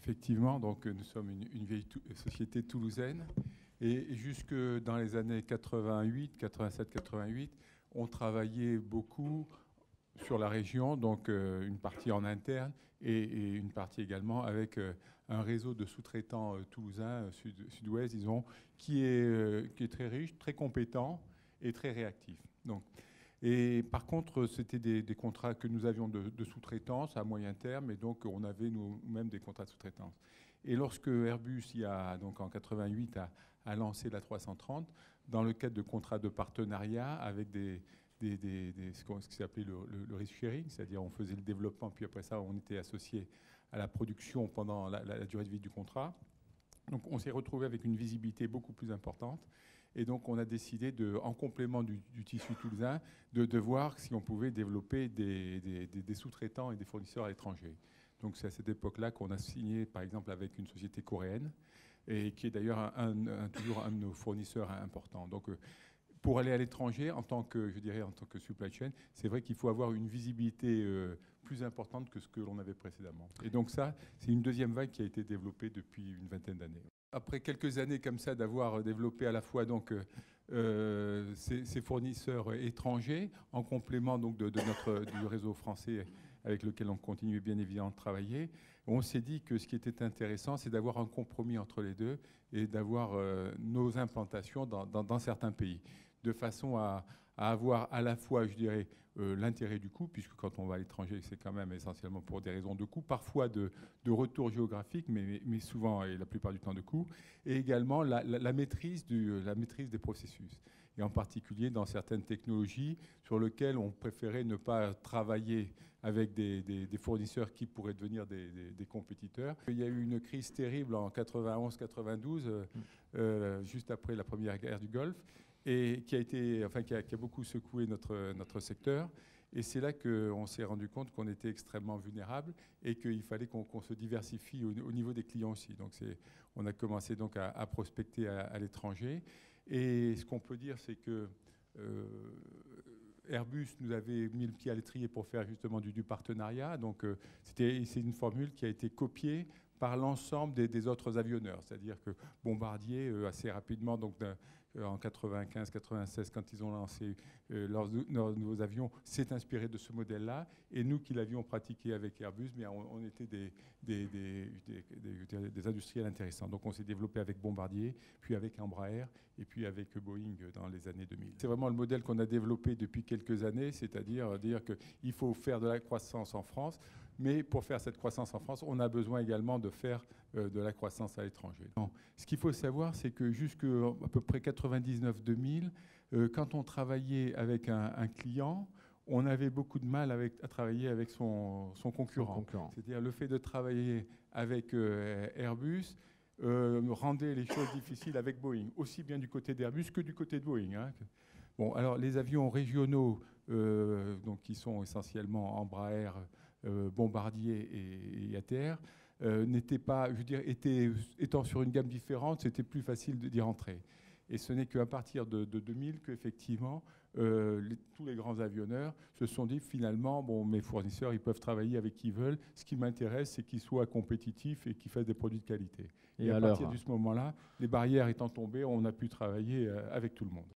Effectivement, donc nous sommes une vieille société toulousaine et jusque dans les années 88, 87, 88, on travaillait beaucoup sur la région, donc une partie en interne et une partie également avec un réseau de sous-traitants toulousains, sud-ouest, disons, qui est très riche, très compétent et très réactif. Donc, et par contre, c'était des contrats que nous avions de sous-traitance à moyen terme, et donc on avait nous-mêmes des contrats de sous-traitance. Et lorsque Airbus, donc en 88, a lancé la 330, dans le cadre de contrats de partenariat avec ce qui s'appelait le risk sharing, c'est-à-dire on faisait le développement, puis après ça, on était associé à la production pendant la durée de vie du contrat. Donc on s'est retrouvé avec une visibilité beaucoup plus importante. Et donc, on a décidé, en complément du tissu toulousain, de voir si on pouvait développer des sous-traitants et des fournisseurs à l'étranger. Donc, c'est à cette époque-là qu'on a signé, par exemple, avec une société coréenne, et qui est d'ailleurs toujours un de nos fournisseurs importants. Donc, pour aller à l'étranger, en tant que supply chain, c'est vrai qu'il faut avoir une visibilité plus importante que ce que l'on avait précédemment. Et donc ça, c'est une deuxième vague qui a été développée depuis une vingtaine d'années. Après quelques années comme ça d'avoir développé à la fois donc, ces fournisseurs étrangers, en complément donc, du réseau français avec lequel on continue bien évidemment de travailler, on s'est dit que ce qui était intéressant, c'est d'avoir un compromis entre les deux et d'avoir nos implantations dans certains pays, de façon à avoir à la fois, je dirais, l'intérêt du coût, puisque quand on va à l'étranger, c'est quand même essentiellement pour des raisons de coût, parfois de retour géographique, mais souvent et la plupart du temps de coût, et également la maîtrise des processus. Et en particulier dans certaines technologies sur lesquelles on préférait ne pas travailler avec des fournisseurs qui pourraient devenir des compétiteurs. Il y a eu une crise terrible en 91-92, juste après la première guerre du Golfe, et qui a beaucoup secoué notre secteur. Et c'est là qu'on s'est rendu compte qu'on était extrêmement vulnérable et qu'il fallait qu'on se diversifie au niveau des clients aussi. Donc on a commencé donc à prospecter à l'étranger. Et ce qu'on peut dire, c'est que Airbus nous avait mis le pied à l'étrier pour faire justement du partenariat. Donc c'est une formule qui a été copiée par l'ensemble des autres avionneurs. C'est-à-dire que Bombardier, assez rapidement, donc en 95-96, quand ils ont lancé leurs nouveaux avions, s'est inspiré de ce modèle-là. Et nous qui l'avions pratiqué avec Airbus, mais on était des industriels intéressants. Donc on s'est développé avec Bombardier, puis avec Embraer, et puis avec Boeing dans les années 2000. C'est vraiment le modèle qu'on a développé depuis quelques années, c'est-à-dire dire qu'il faut faire de la croissance en France. Mais pour faire cette croissance en France, on a besoin également de faire de la croissance à l'étranger. Ce qu'il faut savoir, c'est que jusqu'à à peu près 99-2000, quand on travaillait avec un client, on avait beaucoup de mal à travailler avec son concurrent. C'est-à-dire le fait de travailler avec Airbus rendait les choses difficiles avec Boeing, aussi bien du côté d'Airbus que du côté de Boeing. Hein. Bon, alors les avions régionaux, donc qui sont essentiellement Embraer, Bombardier et ATR, n'étaient pas, je veux dire, étant sur une gamme différente, c'était plus facile d'y rentrer. Et ce n'est qu'à partir de 2000 qu'effectivement, tous les grands avionneurs se sont dit finalement, bon, mes fournisseurs, ils peuvent travailler avec qui ils veulent. Ce qui m'intéresse, c'est qu'ils soient compétitifs et qu'ils fassent des produits de qualité. Et à partir de ce moment-là, les barrières étant tombées, on a pu travailler avec tout le monde.